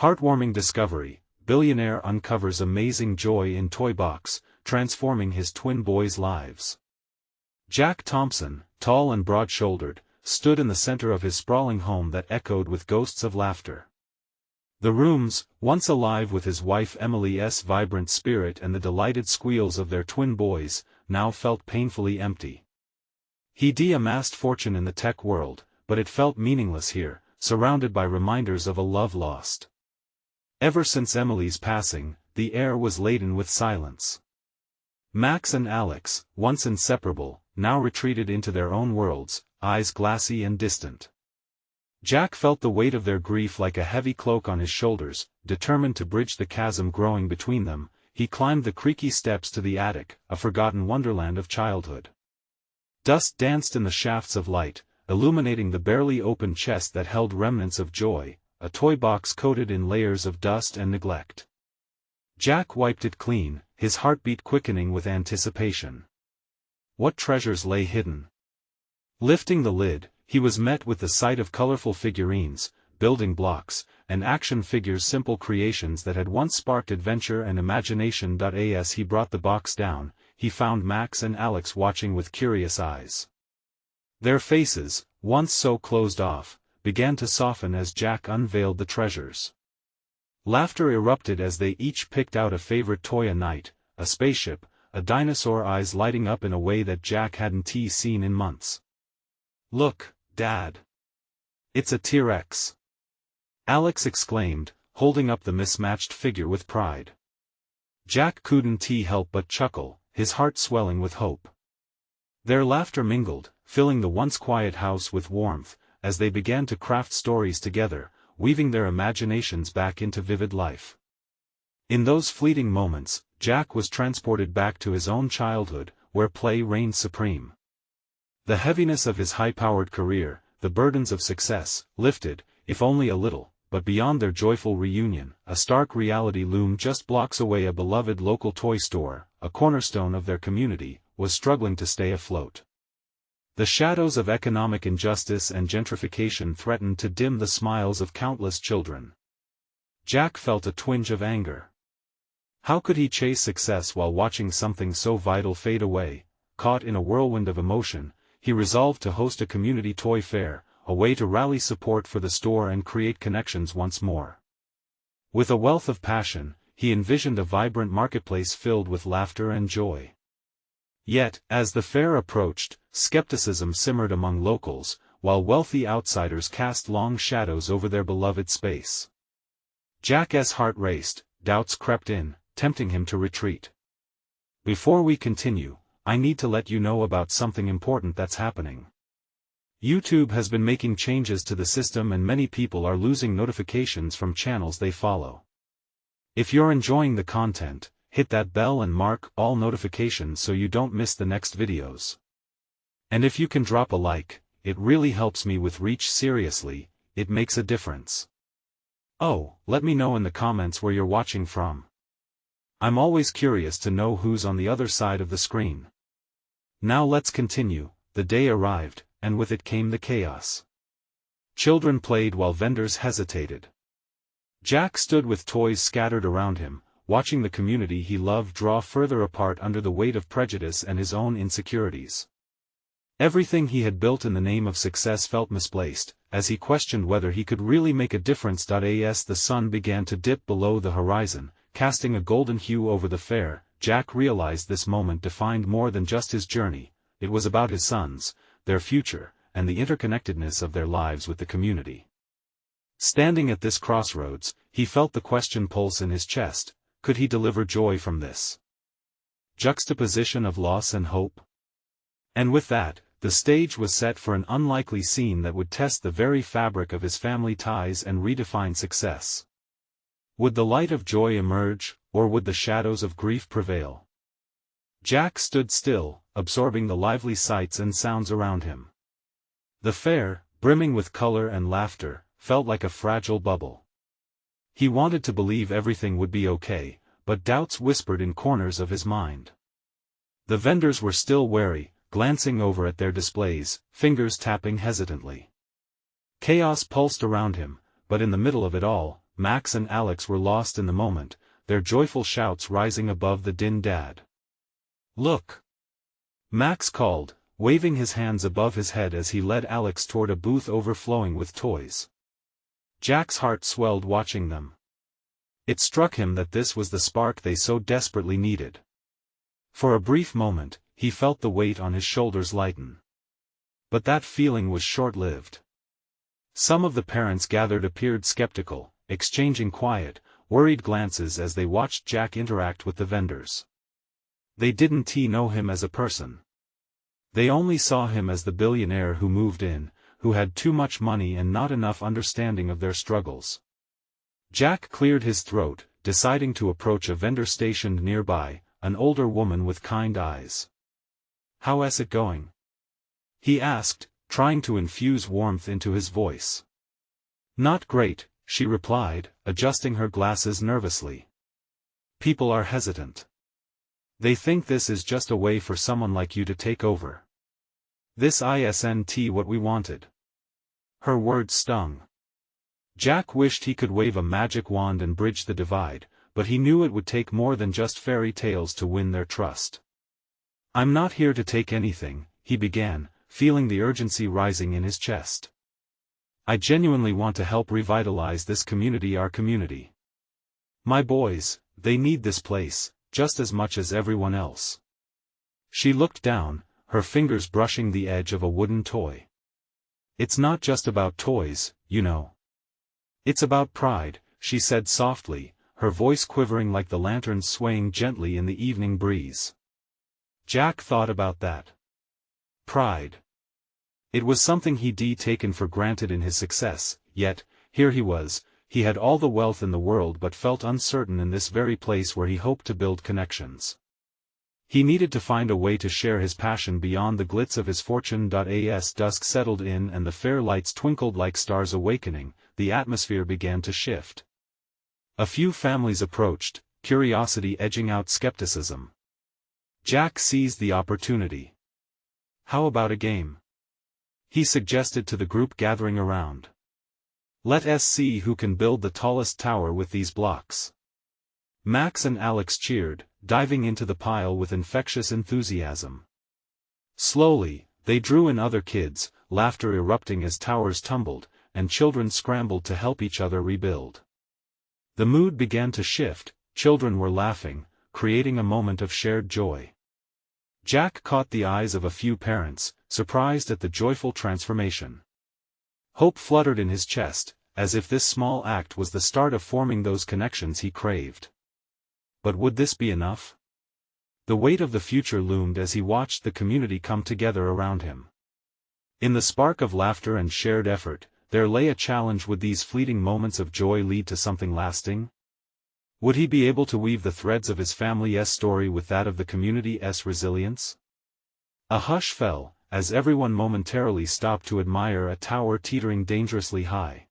Heartwarming discovery, Billionaire uncovers amazing joy in toy box, transforming his twin boys' lives. Jack Thompson, tall and broad-shouldered, stood in the center of his sprawling home that echoed with ghosts of laughter. The rooms, once alive with his wife Emily's vibrant spirit and the delighted squeals of their twin boys, now felt painfully empty. He'd amassed fortune in the tech world, but it felt meaningless here, surrounded by reminders of a love lost. Ever since Emily's passing, the air was laden with silence. Max and Alex, once inseparable, now retreated into their own worlds, eyes glassy and distant. Jack felt the weight of their grief like a heavy cloak on his shoulders. Determined to bridge the chasm growing between them, he climbed the creaky steps to the attic, a forgotten wonderland of childhood. Dust danced in the shafts of light, illuminating the barely open chest that held remnants of joy, a toy box coated in layers of dust and neglect. Jack wiped it clean, his heartbeat quickening with anticipation. What treasures lay hidden? Lifting the lid, he was met with the sight of colorful figurines, building blocks, and action figures, simple creations that had once sparked adventure and imagination. As he brought the box down, he found Max and Alex watching with curious eyes. Their faces, once so closed off, began to soften as Jack unveiled the treasures. Laughter erupted as they each picked out a favorite toy: a knight, a spaceship, a dinosaur, eyes lighting up in a way that Jack hadn't seen in months. "Look, Dad! It's a T-Rex!" Alex exclaimed, holding up the mismatched figure with pride. Jack couldn't help but chuckle, his heart swelling with hope. Their laughter mingled, filling the once quiet house with warmth, as they began to craft stories together, weaving their imaginations back into vivid life. In those fleeting moments, Jack was transported back to his own childhood, where play reigned supreme. The heaviness of his high-powered career, the burdens of success, lifted, if only a little, but beyond their joyful reunion, a stark reality loomed just blocks away. A beloved local toy store, a cornerstone of their community, was struggling to stay afloat. The shadows of economic injustice and gentrification threatened to dim the smiles of countless children. Jack felt a twinge of anger. How could he chase success while watching something so vital fade away? Caught in a whirlwind of emotion, he resolved to host a community toy fair, a way to rally support for the store and create connections once more. With a wealth of passion, he envisioned a vibrant marketplace filled with laughter and joy. Yet, as the fair approached, skepticism simmered among locals, while wealthy outsiders cast long shadows over their beloved space. Jack's heart raced, doubts crept in, tempting him to retreat. "Before we continue, I need to let you know about something important that's happening. YouTube has been making changes to the system and many people are losing notifications from channels they follow. If you're enjoying the content, hit that bell and mark all notifications so you don't miss the next videos. And if you can drop a like, it really helps me with reach. Seriously, it makes a difference. Oh, let me know in the comments where you're watching from. I'm always curious to know who's on the other side of the screen." Now let's continue. The day arrived, and with it came the chaos. Children played while vendors hesitated. Jack stood with toys scattered around him, watching the community he loved draw further apart under the weight of prejudice and his own insecurities. Everything he had built in the name of success felt misplaced, as he questioned whether he could really make a difference. As the sun began to dip below the horizon, casting a golden hue over the fair, Jack realized this moment defined more than just his journey. It was about his sons, their future, and the interconnectedness of their lives with the community. Standing at this crossroads, he felt the question pulse in his chest: could he deliver joy from this juxtaposition of loss and hope? And with that, the stage was set for an unlikely scene that would test the very fabric of his family ties and redefine success. Would the light of joy emerge, or would the shadows of grief prevail? Jack stood still, absorbing the lively sights and sounds around him. The fair, brimming with color and laughter, felt like a fragile bubble. He wanted to believe everything would be okay, but doubts whispered in corners of his mind. The vendors were still wary, glancing over at their displays, fingers tapping hesitantly. Chaos pulsed around him, but in the middle of it all, Max and Alex were lost in the moment, their joyful shouts rising above the din. "Dad! Look!" Max called, waving his hands above his head as he led Alex toward a booth overflowing with toys. Jack's heart swelled watching them. It struck him that this was the spark they so desperately needed. For a brief moment, he felt the weight on his shoulders lighten. But that feeling was short-lived. Some of the parents gathered appeared skeptical, exchanging quiet, worried glances as they watched Jack interact with the vendors. They didn't know him as a person. They only saw him as the billionaire who moved in, who had too much money and not enough understanding of their struggles. Jack cleared his throat, deciding to approach a vendor stationed nearby, an older woman with kind eyes. "How's it going?" he asked, trying to infuse warmth into his voice. "Not great," she replied, adjusting her glasses nervously. "People are hesitant. They think this is just a way for someone like you to take over. This isn't what we wanted." Her words stung. Jack wished he could wave a magic wand and bridge the divide, but he knew it would take more than just fairy tales to win their trust. "I'm not here to take anything," he began, feeling the urgency rising in his chest. "I genuinely want to help revitalize this community, our community. My boys, they need this place, just as much as everyone else." She looked down, her fingers brushing the edge of a wooden toy. "It's not just about toys, you know. It's about pride," she said softly, her voice quivering like the lanterns swaying gently in the evening breeze. Jack thought about that. Pride. It was something he'd taken for granted in his success, yet, here he was, he had all the wealth in the world but felt uncertain in this very place where he hoped to build connections. He needed to find a way to share his passion beyond the glitz of his fortune. As dusk settled in and the fair lights twinkled like stars awakening, the atmosphere began to shift. A few families approached, curiosity edging out skepticism. Jack seized the opportunity. "How about a game?" he suggested to the group gathering around. "Let's see who can build the tallest tower with these blocks." Max and Alex cheered, diving into the pile with infectious enthusiasm. Slowly, they drew in other kids, laughter erupting as towers tumbled, and children scrambled to help each other rebuild. The mood began to shift, children were laughing, creating a moment of shared joy. Jack caught the eyes of a few parents, surprised at the joyful transformation. Hope fluttered in his chest, as if this small act was the start of forming those connections he craved. But would this be enough? The weight of the future loomed as he watched the community come together around him. In the spark of laughter and shared effort, there lay a challenge: would these fleeting moments of joy lead to something lasting? Would he be able to weave the threads of his family's story with that of the community's resilience? A hush fell, as everyone momentarily stopped to admire a tower teetering dangerously high.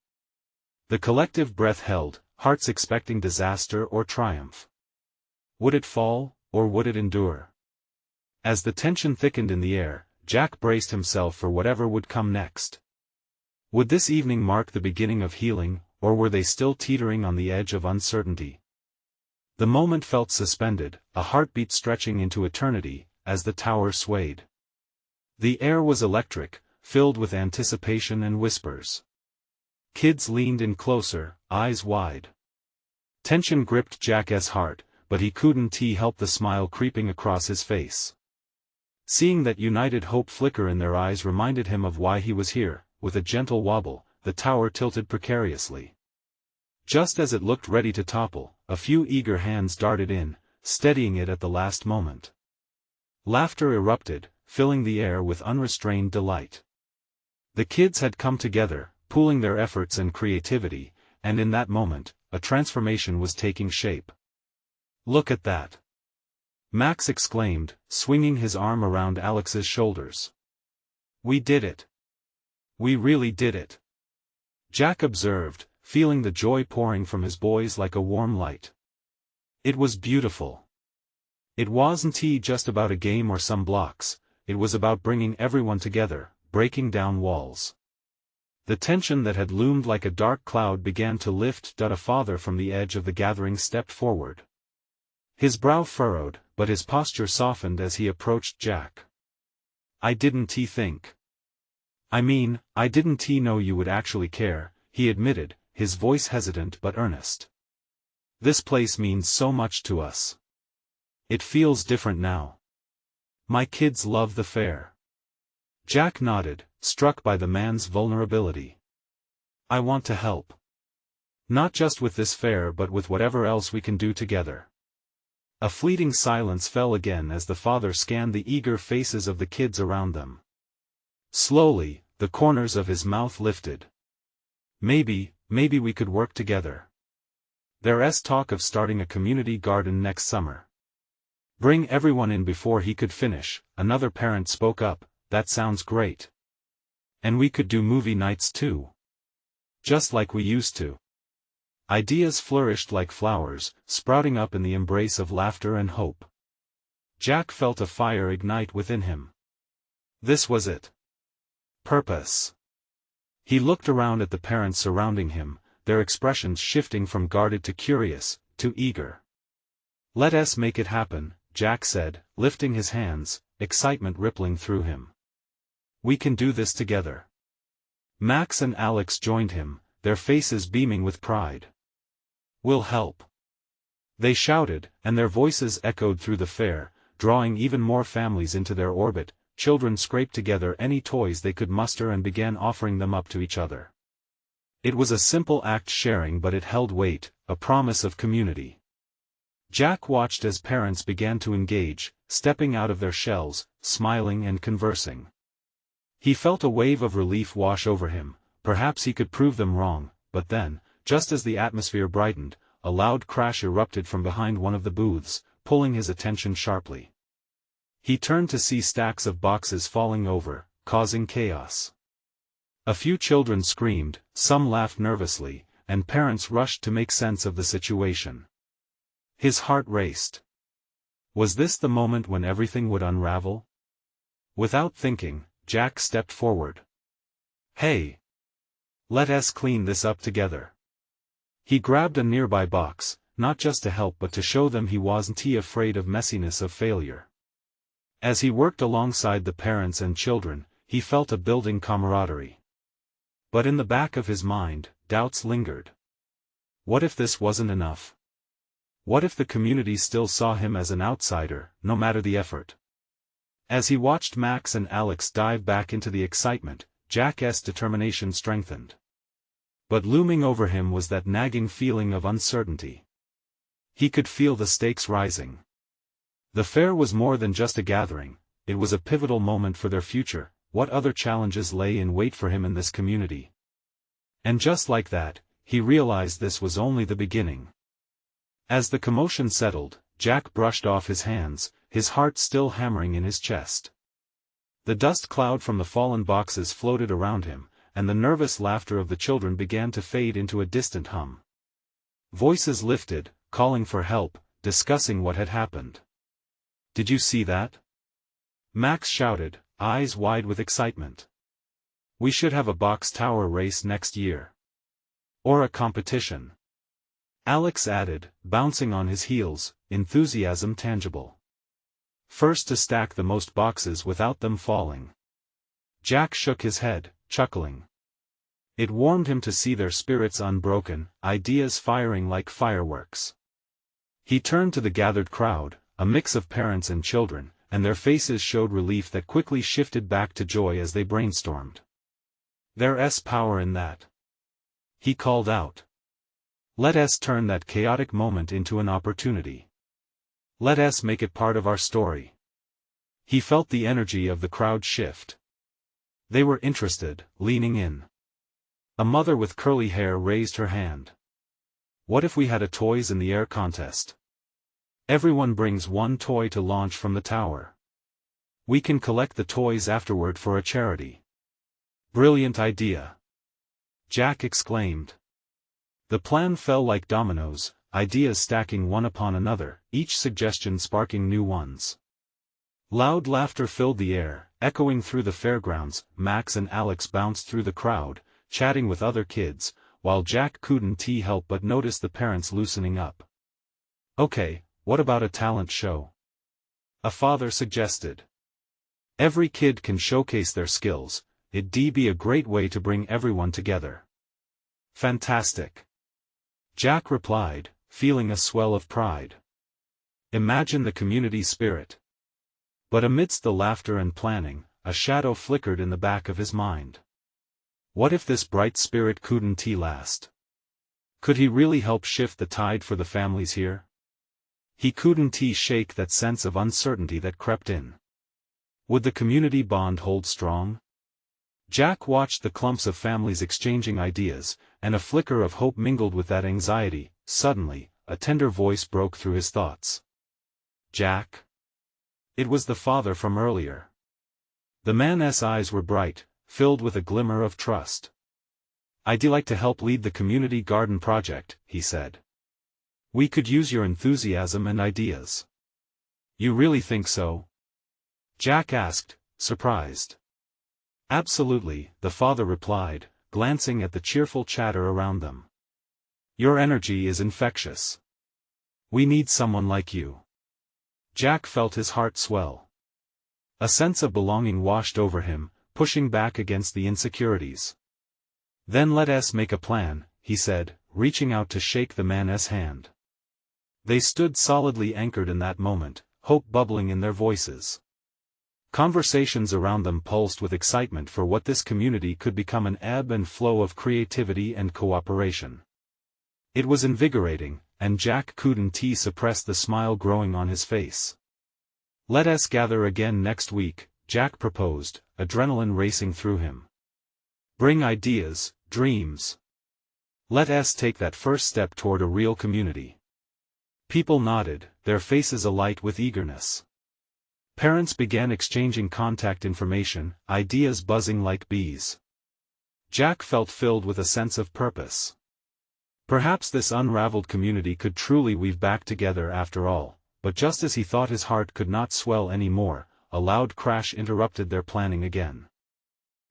The collective breath held, hearts expecting disaster or triumph. Would it fall, or would it endure? As the tension thickened in the air, Jack braced himself for whatever would come next. Would this evening mark the beginning of healing, or were they still teetering on the edge of uncertainty? The moment felt suspended, a heartbeat stretching into eternity, as the tower swayed. The air was electric, filled with anticipation and whispers. Kids leaned in closer, eyes wide. Tension gripped Jack's heart, but he couldn't help the smile creeping across his face. Seeing that united hope flicker in their eyes reminded him of why he was here. With a gentle wobble, the tower tilted precariously. Just as it looked ready to topple, a few eager hands darted in, steadying it at the last moment. Laughter erupted, filling the air with unrestrained delight. The kids had come together, pooling their efforts and creativity, and in that moment, a transformation was taking shape. "Look at that!" Max exclaimed, swinging his arm around Alex's shoulders. "We did it! We really did it!" Jack observed, feeling the joy pouring from his boys like a warm light. It was beautiful. It wasn't just about a game or some blocks, it was about bringing everyone together, breaking down walls. The tension that had loomed like a dark cloud began to lift. A father from the edge of the gathering stepped forward. His brow furrowed, but his posture softened as he approached Jack. I didn't think. I didn't know you would actually care, he admitted, his voice hesitant but earnest. This place means so much to us. It feels different now. My kids love the fair. Jack nodded, struck by the man's vulnerability. I want to help. Not just with this fair but with whatever else we can do together. A fleeting silence fell again as the father scanned the eager faces of the kids around them. Slowly, the corners of his mouth lifted. Maybe we could work together. There's talk of starting a community garden next summer. Bring everyone in before he could finish, another parent spoke up, that sounds great. And we could do movie nights too. Just like we used to. Ideas flourished like flowers, sprouting up in the embrace of laughter and hope. Jack felt a fire ignite within him. This was it. Purpose. He looked around at the parents surrounding him, their expressions shifting from guarded to curious, to eager. Let us make it happen, Jack said, lifting his hands, excitement rippling through him. We can do this together. Max and Alex joined him, their faces beaming with pride. We'll help. They shouted, and their voices echoed through the fair, drawing even more families into their orbit. Children scraped together any toys they could muster and began offering them up to each other. It was a simple act sharing, but it held weight, a promise of community. Jack watched as parents began to engage, stepping out of their shells, smiling and conversing. He felt a wave of relief wash over him. Perhaps he could prove them wrong, but then, just as the atmosphere brightened, a loud crash erupted from behind one of the booths, pulling his attention sharply. He turned to see stacks of boxes falling over, causing chaos. A few children screamed, some laughed nervously, and parents rushed to make sense of the situation. His heart raced. Was this the moment when everything would unravel? Without thinking, Jack stepped forward. Hey! Let us clean this up together. He grabbed a nearby box, not just to help but to show them he wasn't afraid of messiness, of failure. As he worked alongside the parents and children, he felt a building camaraderie. But in the back of his mind, doubts lingered. What if this wasn't enough? What if the community still saw him as an outsider, no matter the effort? As he watched Max and Alex dive back into the excitement, Jack's determination strengthened. But looming over him was that nagging feeling of uncertainty. He could feel the stakes rising. The fair was more than just a gathering, it was a pivotal moment for their future. What other challenges lay in wait for him in this community? And just like that, he realized this was only the beginning. As the commotion settled, Jack brushed off his hands, his heart still hammering in his chest. The dust cloud from the fallen boxes floated around him, and the nervous laughter of the children began to fade into a distant hum. Voices lifted, calling for help, discussing what had happened. Did you see that? Max shouted, eyes wide with excitement. We should have a box tower race next year. Or a competition. Alex added, bouncing on his heels, enthusiasm tangible. First to stack the most boxes without them falling. Jack shook his head, chuckling. It warmed him to see their spirits unbroken, ideas firing like fireworks. He turned to the gathered crowd, a mix of parents and children, and their faces showed relief that quickly shifted back to joy as they brainstormed. There's power in that. He called out. Let us turn that chaotic moment into an opportunity. Let us make it part of our story. He felt the energy of the crowd shift. They were interested, leaning in. A mother with curly hair raised her hand. What if we had a toys in the air contest? Everyone brings one toy to launch from the tower. We can collect the toys afterward for a charity. Brilliant idea! Jack exclaimed. The plan fell like dominoes, ideas stacking one upon another, each suggestion sparking new ones. Loud laughter filled the air, echoing through the fairgrounds. Max and Alex bounced through the crowd, chatting with other kids, while Jack couldn't help but notice the parents loosening up. "Okay, what about a talent show?" a father suggested. "Every kid can showcase their skills, it'd be a great way to bring everyone together." "Fantastic," Jack replied, feeling a swell of pride. Imagine the community spirit. But amidst the laughter and planning, a shadow flickered in the back of his mind. What if this bright spirit couldn't last? Could he really help shift the tide for the families here? He couldn't shake that sense of uncertainty that crept in. Would the community bond hold strong? Jack watched the clumps of families exchanging ideas, and a flicker of hope mingled with that anxiety. Suddenly, a tender voice broke through his thoughts. "Jack?" It was the father from earlier. The man's eyes were bright, filled with a glimmer of trust. "I'd like to help lead the community garden project," he said. "We could use your enthusiasm and ideas." "You really think so?" Jack asked, surprised. "Absolutely," the father replied, glancing at the cheerful chatter around them. "Your energy is infectious. We need someone like you." Jack felt his heart swell. A sense of belonging washed over him, pushing back against the insecurities. "Then let us make a plan," he said, reaching out to shake the man's hand. They stood solidly anchored in that moment, hope bubbling in their voices. Conversations around them pulsed with excitement for what this community could become, an ebb and flow of creativity and cooperation. It was invigorating, and Jack couldn't suppress the smile growing on his face. "Let us gather again next week," Jack proposed, adrenaline racing through him. "Bring ideas, dreams. Let us take that first step toward a real community." People nodded, their faces alight with eagerness. Parents began exchanging contact information, ideas buzzing like bees. Jack felt filled with a sense of purpose. Perhaps this unraveled community could truly weave back together after all, but just as he thought his heart could not swell any more, a loud crash interrupted their planning again.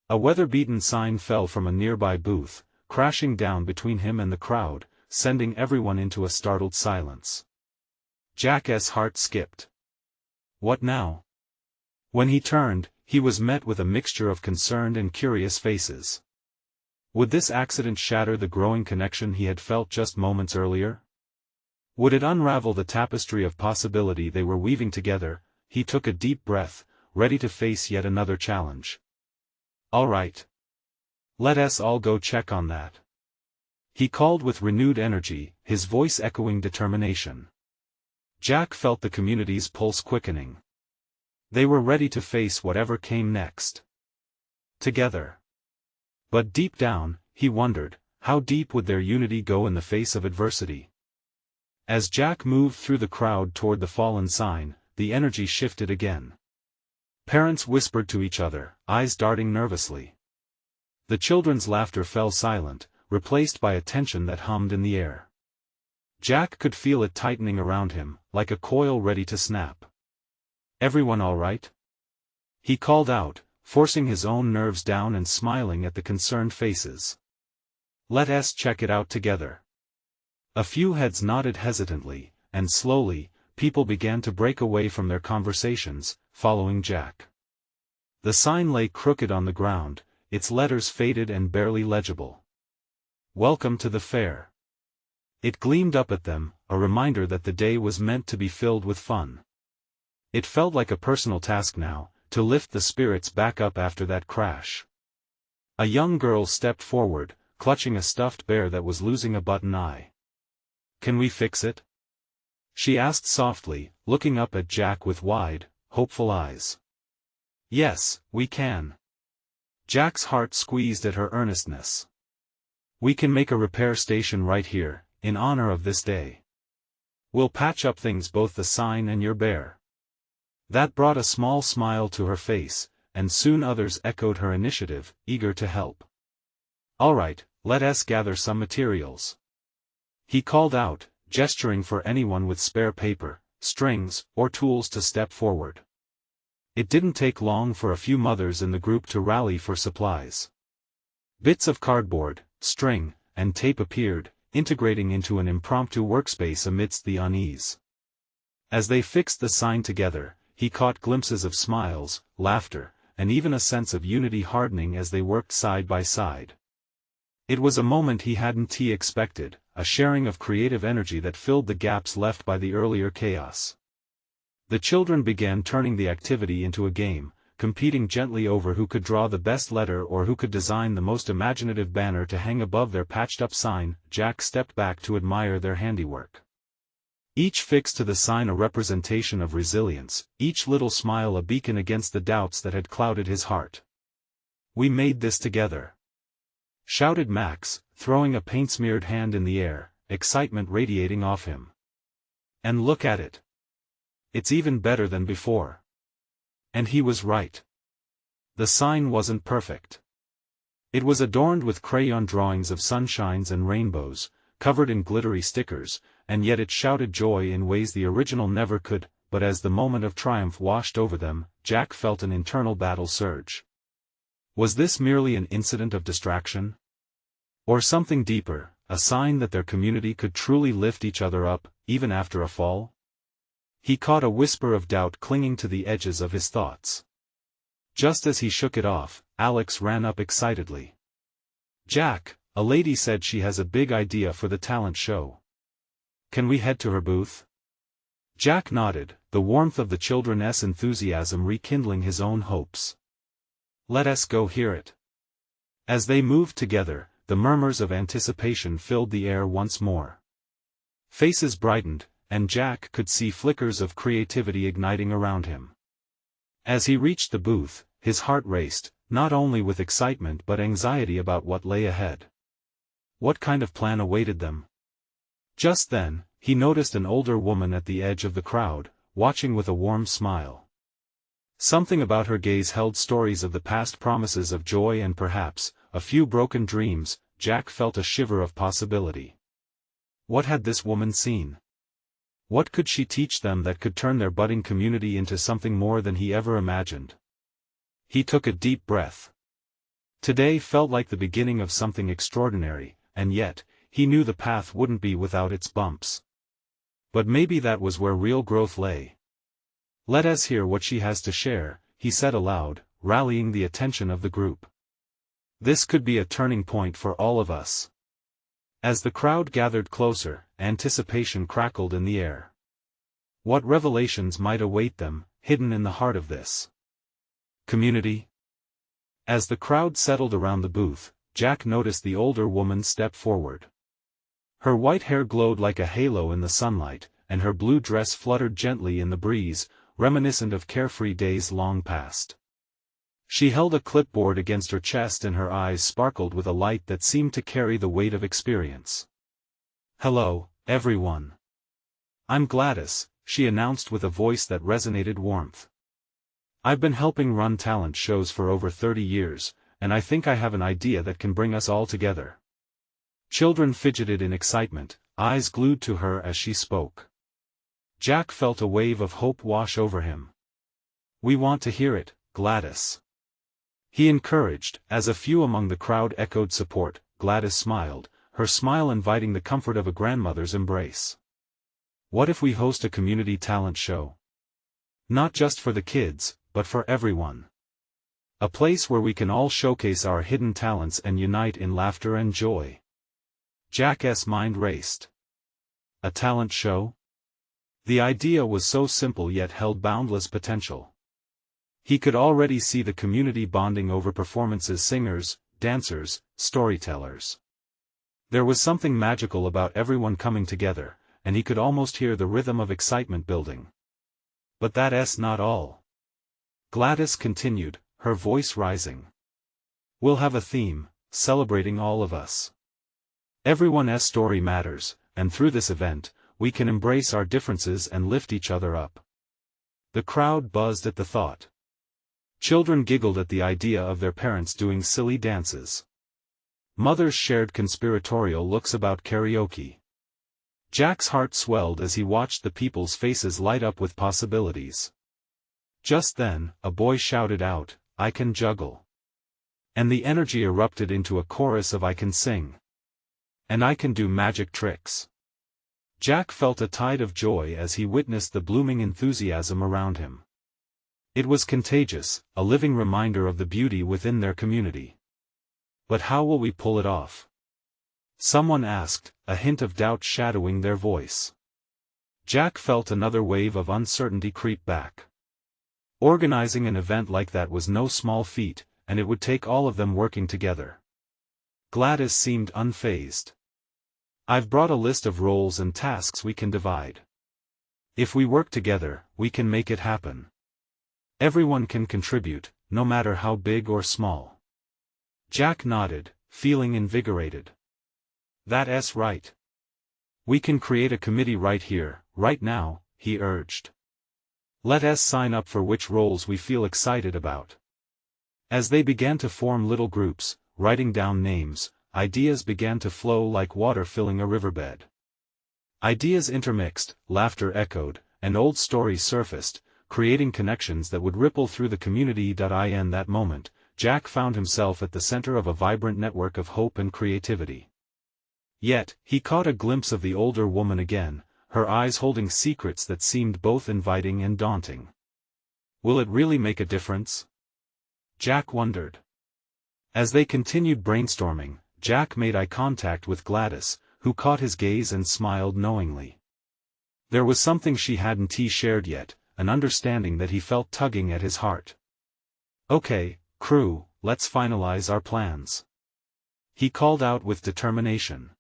A weather-beaten sign fell from a nearby booth, crashing down between him and the crowd, sending everyone into a startled silence. Jack's heart skipped. What now? When he turned, he was met with a mixture of concerned and curious faces. Would this accident shatter the growing connection he had felt just moments earlier? Would it unravel the tapestry of possibility they were weaving together? He took a deep breath, ready to face yet another challenge. "All right. Let us all go check on that," he called with renewed energy, his voice echoing determination. Jack felt the community's pulse quickening. They were ready to face whatever came next. Together. But deep down, he wondered, how deep would their unity go in the face of adversity? As Jack moved through the crowd toward the fallen sign, the energy shifted again. Parents whispered to each other, eyes darting nervously. The children's laughter fell silent, replaced by a tension that hummed in the air. Jack could feel it tightening around him, like a coil ready to snap. "Everyone all right?" he called out, forcing his own nerves down and smiling at the concerned faces. "Let us check it out together." A few heads nodded hesitantly, and slowly, people began to break away from their conversations, following Jack. The sign lay crooked on the ground, its letters faded and barely legible. "Welcome to the fair." It gleamed up at them, a reminder that the day was meant to be filled with fun. It felt like a personal task now, to lift the spirits back up after that crash. A young girl stepped forward, clutching a stuffed bear that was losing a button eye. "Can we fix it?" she asked softly, looking up at Jack with wide, hopeful eyes. "Yes, we can." Jack's heart squeezed at her earnestness. "We can make a repair station right here, in honor of this day. We'll patch up things, both the sign and your bear." That brought a small smile to her face, and soon others echoed her initiative, eager to help. "All right, let us gather some materials," he called out, gesturing for anyone with spare paper, strings, or tools to step forward. It didn't take long for a few mothers in the group to rally for supplies. Bits of cardboard, string, and tape appeared, integrating into an impromptu workspace amidst the unease. As they fixed the sign together, he caught glimpses of smiles, laughter, and even a sense of unity hardening as they worked side by side. It was a moment he hadn't expected, a sharing of creative energy that filled the gaps left by the earlier chaos. The children began turning the activity into a game, competing gently over who could draw the best letter or who could design the most imaginative banner to hang above their patched-up sign. Jack stepped back to admire their handiwork. Each fixed to the sign a representation of resilience, each little smile a beacon against the doubts that had clouded his heart. "We made this together!" shouted Max, throwing a paint-smeared hand in the air, excitement radiating off him. "And look at it! It's even better than before." And he was right. The sign wasn't perfect. It was adorned with crayon drawings of sunshines and rainbows, covered in glittery stickers, and yet it shouted joy in ways the original never could. But as the moment of triumph washed over them, Jack felt an internal battle surge. Was this merely an incident of distraction? Or something deeper, a sign that their community could truly lift each other up, even after a fall? He caught a whisper of doubt clinging to the edges of his thoughts. Just as he shook it off, Alex ran up excitedly. "Jack, a lady said she has a big idea for the talent show. Can we head to her booth?" Jack nodded, the warmth of the children's enthusiasm rekindling his own hopes. "Let us go hear it." As they moved together, the murmurs of anticipation filled the air once more. Faces brightened, and Jack could see flickers of creativity igniting around him. As he reached the booth, his heart raced, not only with excitement but anxiety about what lay ahead. What kind of plan awaited them? Just then, he noticed an older woman at the edge of the crowd, watching with a warm smile. Something about her gaze held stories of the past, promises of joy and perhaps a few broken dreams. Jack felt a shiver of possibility. What had this woman seen? What could she teach them that could turn their budding community into something more than he ever imagined? He took a deep breath. Today felt like the beginning of something extraordinary, and yet, he knew the path wouldn't be without its bumps. But maybe that was where real growth lay. "Let us hear what she has to share," he said aloud, rallying the attention of the group. "This could be a turning point for all of us." As the crowd gathered closer, anticipation crackled in the air. What revelations might await them, hidden in the heart of this community? As the crowd settled around the booth, Jack noticed the older woman step forward. Her white hair glowed like a halo in the sunlight, and her blue dress fluttered gently in the breeze, reminiscent of carefree days long past. She held a clipboard against her chest and her eyes sparkled with a light that seemed to carry the weight of experience. "Hello, everyone. I'm Gladys," she announced with a voice that resonated warmth. "I've been helping run talent shows for over 30 years, and I think I have an idea that can bring us all together." Children fidgeted in excitement, eyes glued to her as she spoke. Jack felt a wave of hope wash over him. "We want to hear it, Gladys," he encouraged. As a few among the crowd echoed support, Gladys smiled, her smile inviting the comfort of a grandmother's embrace. "What if we host a community talent show? Not just for the kids, but for everyone. A place where we can all showcase our hidden talents and unite in laughter and joy." Jack's mind raced. A talent show? The idea was so simple yet held boundless potential. He could already see the community bonding over performances: singers, dancers, storytellers. There was something magical about everyone coming together, and he could almost hear the rhythm of excitement building. But that's not all. Gladys continued, her voice rising. "We'll have a theme, celebrating all of us. Everyone's story matters, and through this event, we can embrace our differences and lift each other up." The crowd buzzed at the thought. Children giggled at the idea of their parents doing silly dances. Mothers shared conspiratorial looks about karaoke. Jack's heart swelled as he watched the people's faces light up with possibilities. Just then, a boy shouted out, "I can juggle." And the energy erupted into a chorus of "I can sing. And I can do magic tricks." Jack felt a tide of joy as he witnessed the blooming enthusiasm around him. It was contagious, a living reminder of the beauty within their community. "But how will we pull it off?" someone asked, a hint of doubt shadowing their voice. Jack felt another wave of uncertainty creep back. Organizing an event like that was no small feat, and it would take all of them working together. Gladys seemed unfazed. "I've brought a list of roles and tasks we can divide. If we work together, we can make it happen. Everyone can contribute, no matter how big or small." Jack nodded, feeling invigorated. "That's right. We can create a committee right here, right now," he urged. "Let us sign up for which roles we feel excited about." As they began to form little groups, writing down names, ideas began to flow like water filling a riverbed. Ideas intermixed, laughter echoed, and old stories surfaced, creating connections that would ripple through the community. In that moment, Jack found himself at the center of a vibrant network of hope and creativity. Yet, he caught a glimpse of the older woman again, her eyes holding secrets that seemed both inviting and daunting. Will it really make a difference? Jack wondered. As they continued brainstorming, Jack made eye contact with Gladys, who caught his gaze and smiled knowingly. There was something she hadn't shared yet, an understanding that he felt tugging at his heart. "Okay, crew, let's finalize our plans," he called out with determination.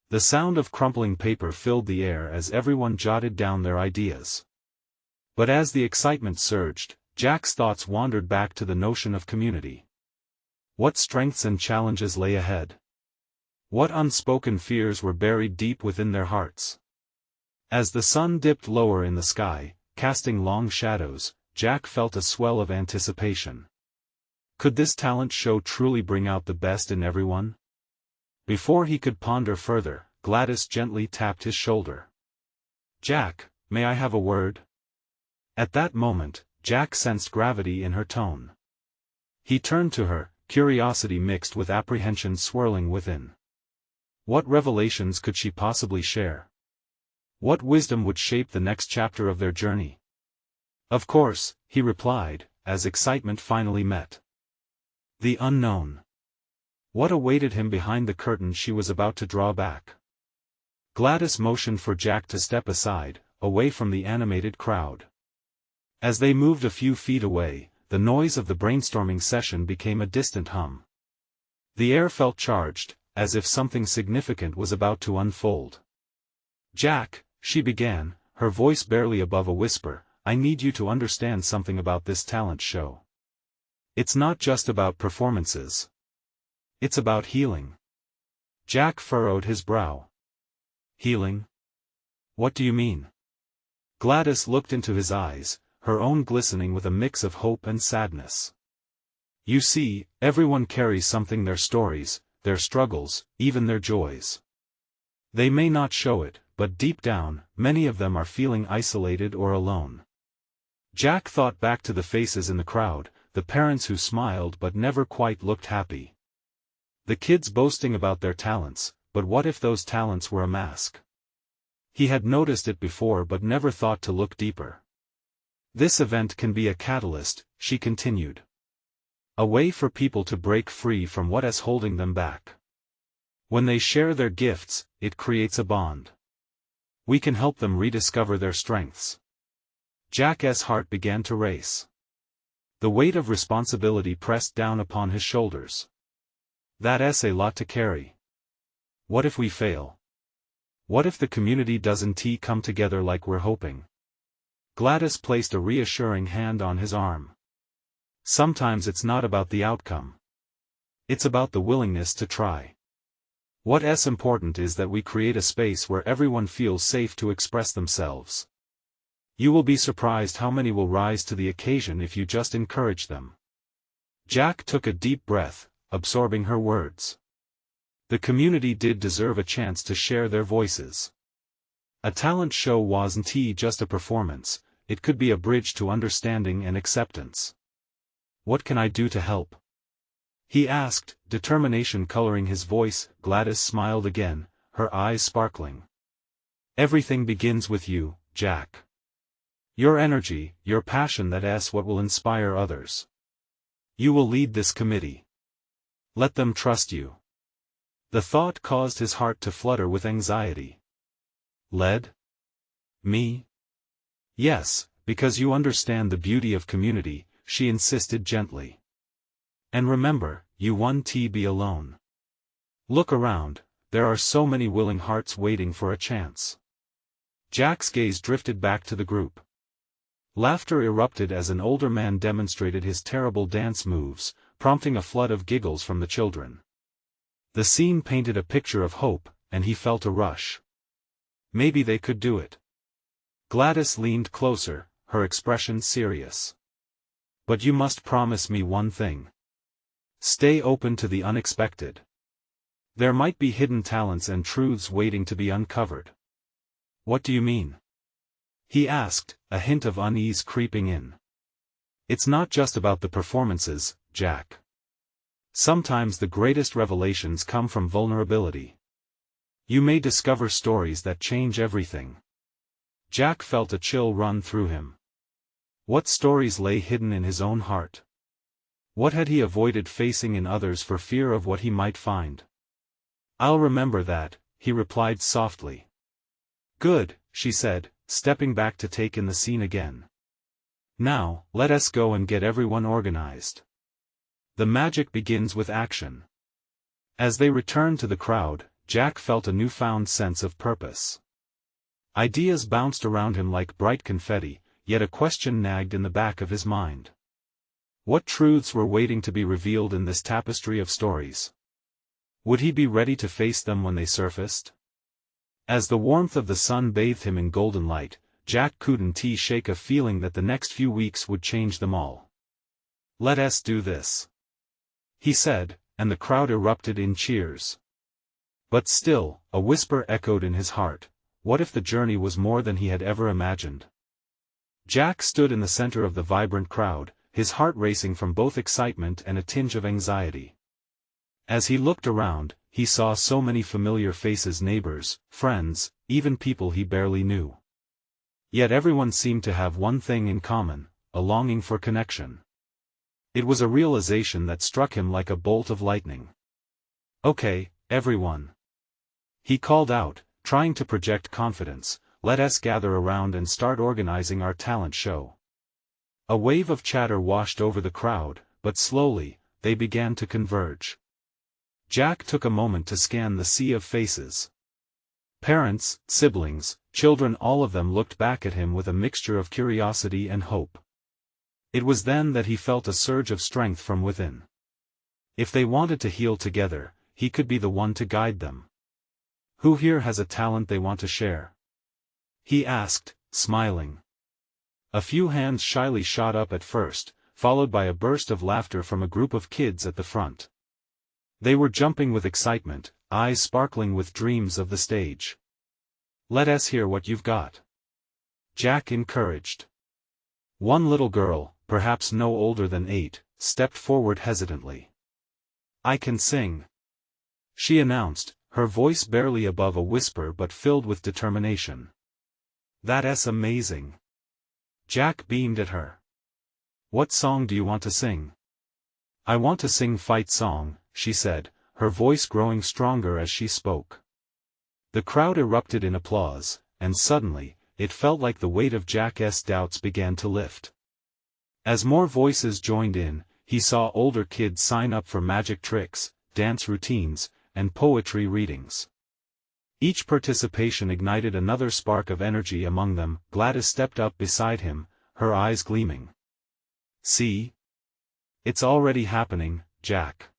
The sound of crumpling paper filled the air as everyone jotted down their ideas. But as the excitement surged, Jack's thoughts wandered back to the notion of community. What strengths and challenges lay ahead? What unspoken fears were buried deep within their hearts? As the sun dipped lower in the sky, casting long shadows, Jack felt a swell of anticipation. Could this talent show truly bring out the best in everyone? Before he could ponder further, Gladys gently tapped his shoulder. "Jack, may I have a word?" At that moment, Jack sensed gravity in her tone. He turned to her, curiosity mixed with apprehension swirling within. What revelations could she possibly share? What wisdom would shape the next chapter of their journey? "Of course," he replied, as excitement finally met. The unknown. What awaited him behind the curtain she was about to draw back? Gladys motioned for Jack to step aside, away from the animated crowd. As they moved a few feet away, the noise of the brainstorming session became a distant hum. The air felt charged, as if something significant was about to unfold. "Jack," she began, her voice barely above a whisper, "I need you to understand something about this talent show. It's not just about performances. It's about healing." Jack furrowed his brow. "Healing? What do you mean?" Gladys looked into his eyes, her own glistening with a mix of hope and sadness. "You see, everyone carries something, their stories, their struggles, even their joys. They may not show it, but deep down, many of them are feeling isolated or alone." Jack thought back to the faces in the crowd, the parents who smiled but never quite looked happy. The kids boasting about their talents, but what if those talents were a mask? He had noticed it before but never thought to look deeper. "This event can be a catalyst," she continued. "A way for people to break free from what is holding them back. When they share their gifts, it creates a bond. We can help them rediscover their strengths." Jack's heart began to race. The weight of responsibility pressed down upon his shoulders. That's a lot to carry. What if we fail? What if the community doesn't come together like we're hoping? Gladys placed a reassuring hand on his arm. "Sometimes it's not about the outcome. It's about the willingness to try. What's important is that we create a space where everyone feels safe to express themselves. You will be surprised how many will rise to the occasion if you just encourage them." Jack took a deep breath, absorbing her words. The community did deserve a chance to share their voices. A talent show wasn't just a performance, it could be a bridge to understanding and acceptance. "What can I do to help?" he asked, determination coloring his voice. Gladys smiled again, her eyes sparkling. Everything begins with you, Jack. Your energy, your passion, that's what will inspire others. You will lead this committee. Let them trust you. The thought caused his heart to flutter with anxiety. Led? Me? Yes, because you understand the beauty of community, she insisted gently. And remember, you won't be alone. Look around, there are so many willing hearts waiting for a chance. Jack's gaze drifted back to the group. Laughter erupted as an older man demonstrated his terrible dance moves, prompting a flood of giggles from the children. The scene painted a picture of hope, and he felt a rush. Maybe they could do it. Gladys leaned closer, her expression serious. But you must promise me one thing. Stay open to the unexpected. There might be hidden talents and truths waiting to be uncovered. What do you mean? He asked, a hint of unease creeping in. It's not just about the performances, Jack. Sometimes the greatest revelations come from vulnerability. You may discover stories that change everything. Jack felt a chill run through him. What stories lay hidden in his own heart? What had he avoided facing in others for fear of what he might find? I'll remember that, he replied softly. Good, she said, stepping back to take in the scene again. Now, let us go and get everyone organized. The magic begins with action. As they returned to the crowd, Jack felt a newfound sense of purpose. Ideas bounced around him like bright confetti, yet a question nagged in the back of his mind. What truths were waiting to be revealed in this tapestry of stories? Would he be ready to face them when they surfaced? As the warmth of the sun bathed him in golden light, Jack couldn't shake a feeling that the next few weeks would change them all. Let us do this, he said, and the crowd erupted in cheers. But still, a whisper echoed in his heart. What if the journey was more than he had ever imagined? Jack stood in the center of the vibrant crowd, his heart racing from both excitement and a tinge of anxiety. As he looked around, he saw so many familiar faces, neighbors, friends, even people he barely knew. Yet everyone seemed to have one thing in common, a longing for connection. It was a realization that struck him like a bolt of lightning. Okay, everyone, he called out, trying to project confidence, let us gather around and start organizing our talent show. A wave of chatter washed over the crowd, but slowly, they began to converge. Jack took a moment to scan the sea of faces. Parents, siblings, children, all of them looked back at him with a mixture of curiosity and hope. It was then that he felt a surge of strength from within. If they wanted to heal together, he could be the one to guide them. Who here has a talent they want to share? He asked, smiling. A few hands shyly shot up at first, followed by a burst of laughter from a group of kids at the front. They were jumping with excitement, eyes sparkling with dreams of the stage. Let us hear what you've got, Jack encouraged. One little girl, perhaps no older than 8, stepped forward hesitantly. I can sing, she announced, her voice barely above a whisper but filled with determination. That's amazing. Jack beamed at her. What song do you want to sing? I want to sing Fight Song, she said, her voice growing stronger as she spoke. The crowd erupted in applause, and suddenly, it felt like the weight of Jack's doubts began to lift. As more voices joined in, he saw older kids sign up for magic tricks, dance routines, and poetry readings. Each participation ignited another spark of energy among them. Gladys stepped up beside him, her eyes gleaming. See? It's already happening, Jack.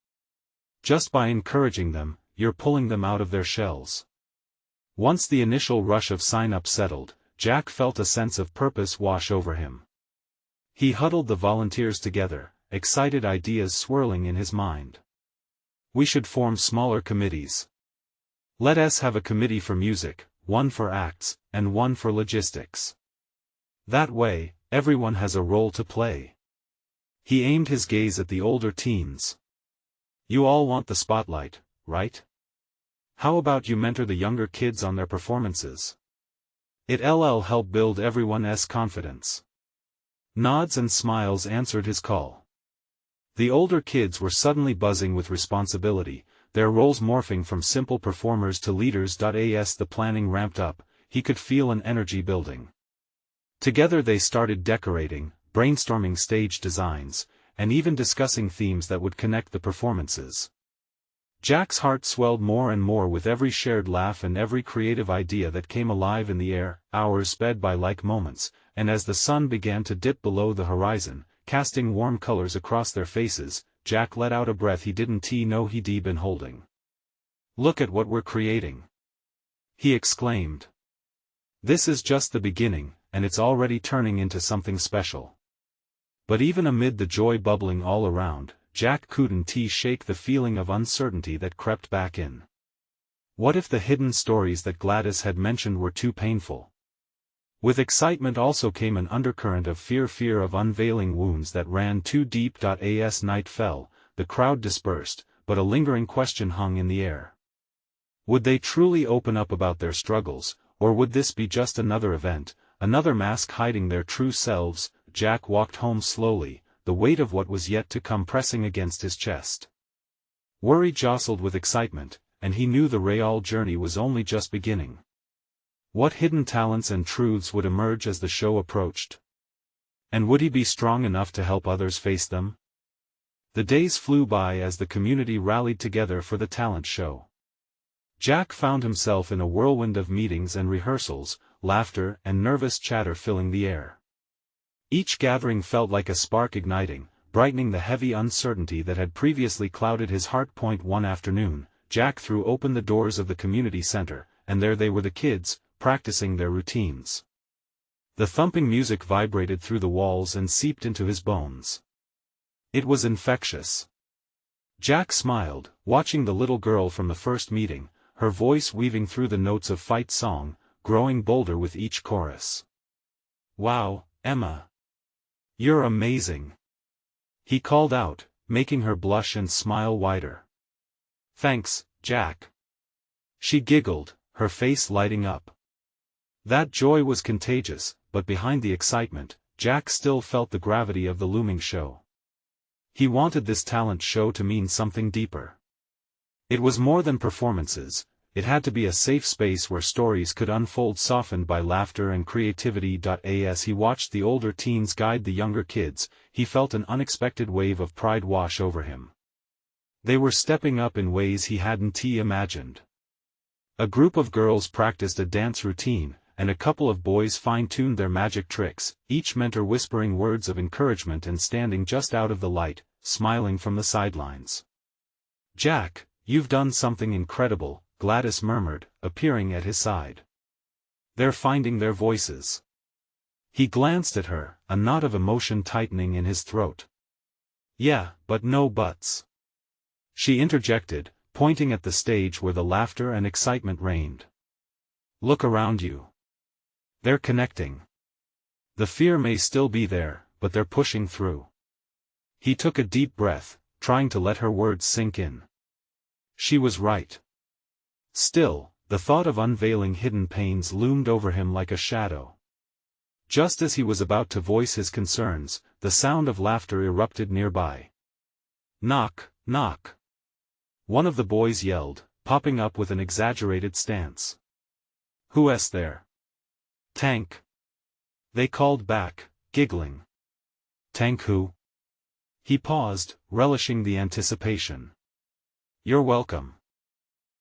Just by encouraging them, you're pulling them out of their shells. Once the initial rush of sign-up settled, Jack felt a sense of purpose wash over him. He huddled the volunteers together, excited ideas swirling in his mind. We should form smaller committees. Let us have a committee for music, one for acts, and one for logistics. That way, everyone has a role to play. He aimed his gaze at the older teens. You all want the spotlight, right? How about you mentor the younger kids on their performances? It'll help build everyone's confidence. Nods and smiles answered his call. The older kids were suddenly buzzing with responsibility, their roles morphing from simple performers to leaders. As the planning ramped up, he could feel an energy building. Together they started decorating, brainstorming stage designs, and even discussing themes that would connect the performances. Jack's heart swelled more and more with every shared laugh and every creative idea that came alive in the air. Hours sped by like moments, and as the sun began to dip below the horizon, casting warm colors across their faces, Jack let out a breath he didn't know he'd been holding. "Look at what we're creating!" he exclaimed. "This is just the beginning, and it's already turning into something special." But even amid the joy bubbling all around, Jack couldn't shake the feeling of uncertainty that crept back in. What if the hidden stories that Gladys had mentioned were too painful? With excitement also came an undercurrent of fear of unveiling wounds that ran too deep. As night fell, the crowd dispersed, but a lingering question hung in the air. Would they truly open up about their struggles, or would this be just another event, another mask hiding their true selves? Jack walked home slowly, the weight of what was yet to come pressing against his chest. Worry jostled with excitement, and he knew the real journey was only just beginning. What hidden talents and truths would emerge as the show approached? And would he be strong enough to help others face them? The days flew by as the community rallied together for the talent show. Jack found himself in a whirlwind of meetings and rehearsals, laughter and nervous chatter filling the air. Each gathering felt like a spark igniting, brightening the heavy uncertainty that had previously clouded his heart. One afternoon, Jack threw open the doors of the community center, and there they were, the kids, practicing their routines. The thumping music vibrated through the walls and seeped into his bones. It was infectious. Jack smiled, watching the little girl from the first meeting, her voice weaving through the notes of fight song, growing bolder with each chorus. "Wow, Emma! You're amazing!" he called out, making her blush and smile wider. "Thanks, Jack." She giggled, her face lighting up. That joy was contagious, but behind the excitement, Jack still felt the gravity of the looming show. He wanted this talent show to mean something deeper. It was more than performances, it had to be a safe space where stories could unfold softened by laughter and creativity. As he watched the older teens guide the younger kids, he felt an unexpected wave of pride wash over him. They were stepping up in ways he hadn't imagined. A group of girls practiced a dance routine, and a couple of boys fine-tuned their magic tricks, each mentor whispering words of encouragement and standing just out of the light, smiling from the sidelines. "Jack, you've done something incredible," Gladys murmured, appearing at his side. "They're finding their voices." He glanced at her, a knot of emotion tightening in his throat. "Yeah, but no buts," she interjected, pointing at the stage where the laughter and excitement reigned. "Look around you. They're connecting. The fear may still be there, but they're pushing through." He took a deep breath, trying to let her words sink in. She was right. Still, the thought of unveiling hidden pains loomed over him like a shadow. Just as he was about to voice his concerns, the sound of laughter erupted nearby. "Knock, knock!" one of the boys yelled, popping up with an exaggerated stance. "Who's there?" "Tank," they called back, giggling. "Tank who?" He paused, relishing the anticipation. "You're welcome."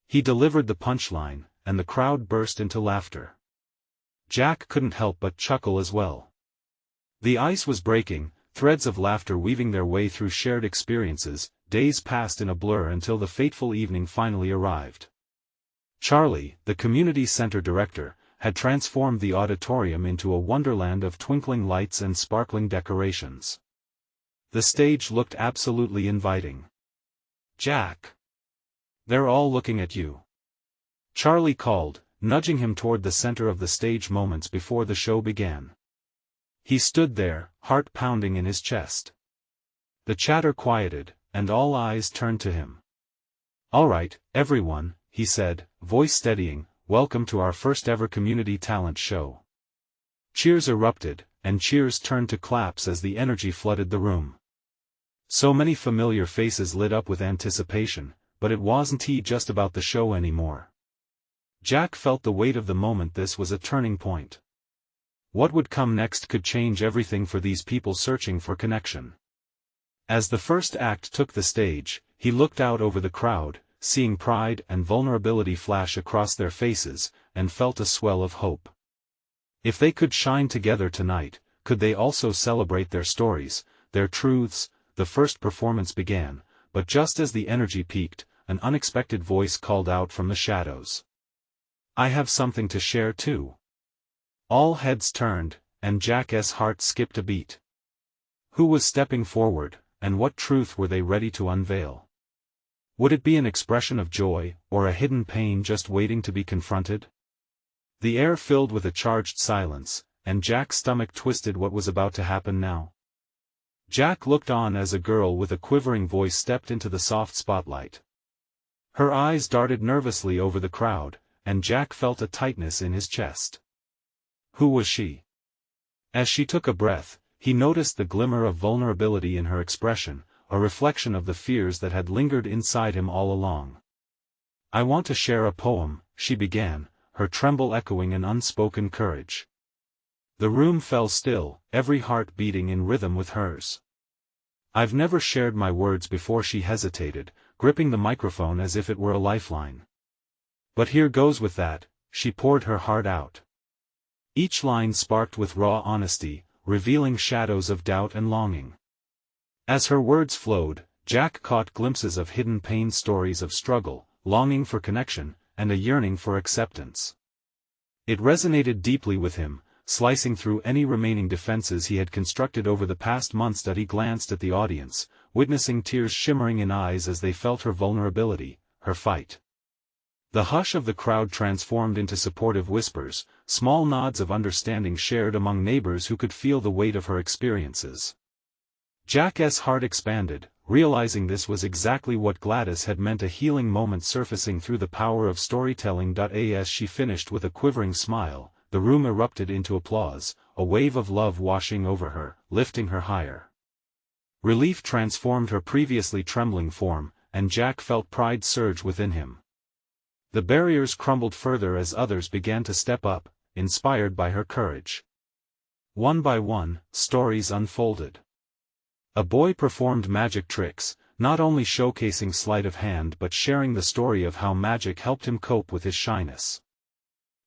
He delivered the punchline, and the crowd burst into laughter. Jack couldn't help but chuckle as well. The ice was breaking, threads of laughter weaving their way through shared experiences. Days passed in a blur until the fateful evening finally arrived. Charlie, the community center director, had transformed the auditorium into a wonderland of twinkling lights and sparkling decorations. The stage looked absolutely inviting. "Jack! They're all looking at you," Charlie called, nudging him toward the center of the stage moments before the show began. He stood there, heart pounding in his chest. The chatter quieted, and all eyes turned to him. "All right, everyone," he said, voice steadying, "welcome to our first ever community talent show." Cheers erupted, and cheers turned to claps as the energy flooded the room. So many familiar faces lit up with anticipation, but it wasn't just about the show anymore. Jack felt the weight of the moment. This was a turning point. What would come next could change everything for these people searching for connection. As the first act took the stage, he looked out over the crowd, seeing pride and vulnerability flash across their faces, and felt a swell of hope. If they could shine together tonight, could they also celebrate their stories, their truths? The first performance began, but just as the energy peaked, an unexpected voice called out from the shadows. "I have something to share too." All heads turned, and Jack's heart skipped a beat. Who was stepping forward, and what truth were they ready to unveil? Would it be an expression of joy, or a hidden pain just waiting to be confronted? The air filled with a charged silence, and Jack's stomach twisted. What was about to happen now? Jack looked on as a girl with a quivering voice stepped into the soft spotlight. Her eyes darted nervously over the crowd, and Jack felt a tightness in his chest. Who was she? As she took a breath, he noticed the glimmer of vulnerability in her expression, a reflection of the fears that had lingered inside him all along. "I want to share a poem," she began, her tremble echoing an unspoken courage. The room fell still, every heart beating in rhythm with hers. "I've never shared my words before," she hesitated, gripping the microphone as if it were a lifeline. "But here goes with that," she poured her heart out. Each line sparked with raw honesty, revealing shadows of doubt and longing. As her words flowed, Jack caught glimpses of hidden pain, stories of struggle, longing for connection, and a yearning for acceptance. It resonated deeply with him, slicing through any remaining defenses he had constructed over the past months. He glanced at the audience, witnessing tears shimmering in eyes as they felt her vulnerability, her fight. The hush of the crowd transformed into supportive whispers, small nods of understanding shared among neighbors who could feel the weight of her experiences. Jack's heart expanded, realizing this was exactly what Gladys had meant, a healing moment surfacing through the power of storytelling. As she finished with a quivering smile, the room erupted into applause, a wave of love washing over her, lifting her higher. Relief transformed her previously trembling form, and Jack felt pride surge within him. The barriers crumbled further as others began to step up, inspired by her courage. One by one, stories unfolded. A boy performed magic tricks, not only showcasing sleight of hand but sharing the story of how magic helped him cope with his shyness.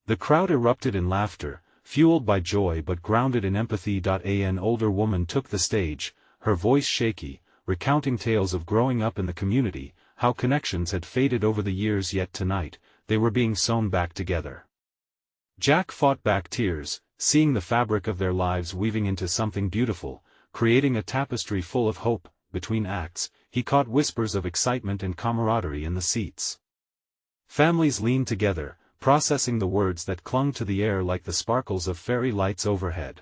The crowd erupted in laughter, fueled by joy but grounded in empathy. An older woman took the stage, her voice shaky, recounting tales of growing up in the community, how connections had faded over the years, yet tonight, they were being sewn back together. Jack fought back tears, seeing the fabric of their lives weaving into something beautiful, creating a tapestry full of hope. Between acts, he caught whispers of excitement and camaraderie in the seats. Families leaned together, processing the words that clung to the air like the sparkles of fairy lights overhead.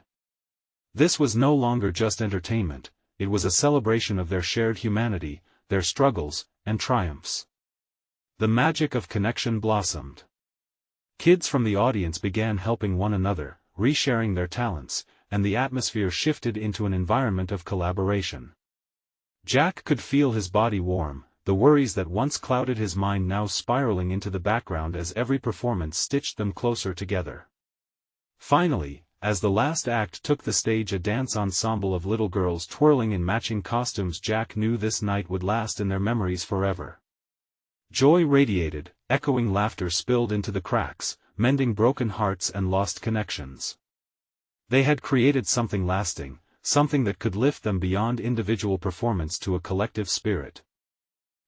This was no longer just entertainment, it was a celebration of their shared humanity, their struggles, and triumphs. The magic of connection blossomed. Kids from the audience began helping one another, resharing their talents, and the atmosphere shifted into an environment of collaboration. Jack could feel his body warm, the worries that once clouded his mind now spiraling into the background as every performance stitched them closer together. Finally, as the last act took the stage, a dance ensemble of little girls twirling in matching costumes, Jack knew this night would last in their memories forever. Joy radiated, echoing laughter spilled into the cracks, mending broken hearts and lost connections. They had created something lasting, something that could lift them beyond individual performance to a collective spirit.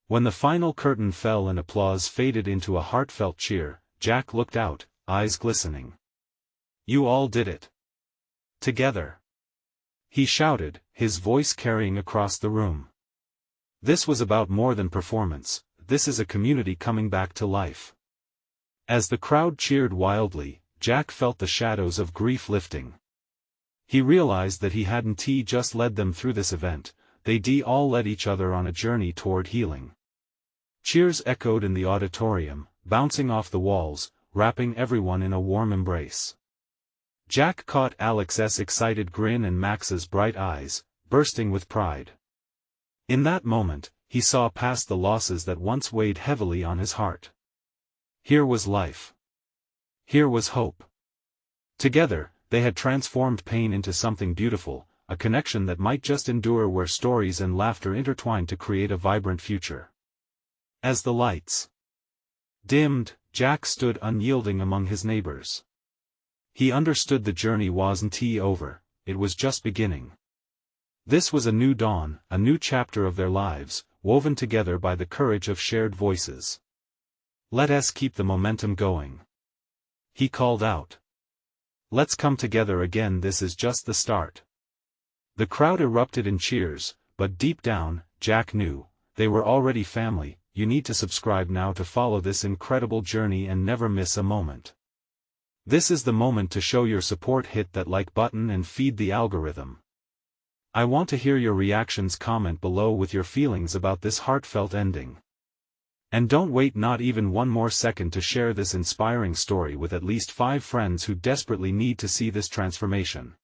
When the final curtain fell and applause faded into a heartfelt cheer, Jack looked out, eyes glistening. "You all did it. Together," he shouted, his voice carrying across the room. "This was about more than performance, this is a community coming back to life." As the crowd cheered wildly, Jack felt the shadows of grief lifting. He realized that he hadn't just led them through this event, they all led each other on a journey toward healing. Cheers echoed in the auditorium, bouncing off the walls, wrapping everyone in a warm embrace. Jack caught Alex's excited grin and Max's bright eyes, bursting with pride. In that moment, he saw past the losses that once weighed heavily on his heart. Here was life. Here was hope. Together, they had transformed pain into something beautiful, a connection that might just endure where stories and laughter intertwined to create a vibrant future. As the lights dimmed, Jack stood unyielding among his neighbors. He understood the journey wasn't over, it was just beginning. This was a new dawn, a new chapter of their lives, woven together by the courage of shared voices. Let us keep the momentum going. He called out. Let's come together again, this is just the start. The crowd erupted in cheers, but deep down, Jack knew, they were already family. You need to subscribe now to follow this incredible journey and never miss a moment. This is the moment to show your support, hit that like button and feed the algorithm. I want to hear your reactions, comment below with your feelings about this heartfelt ending. And don't wait not even one more second to share this inspiring story with at least 5 friends who desperately need to see this transformation.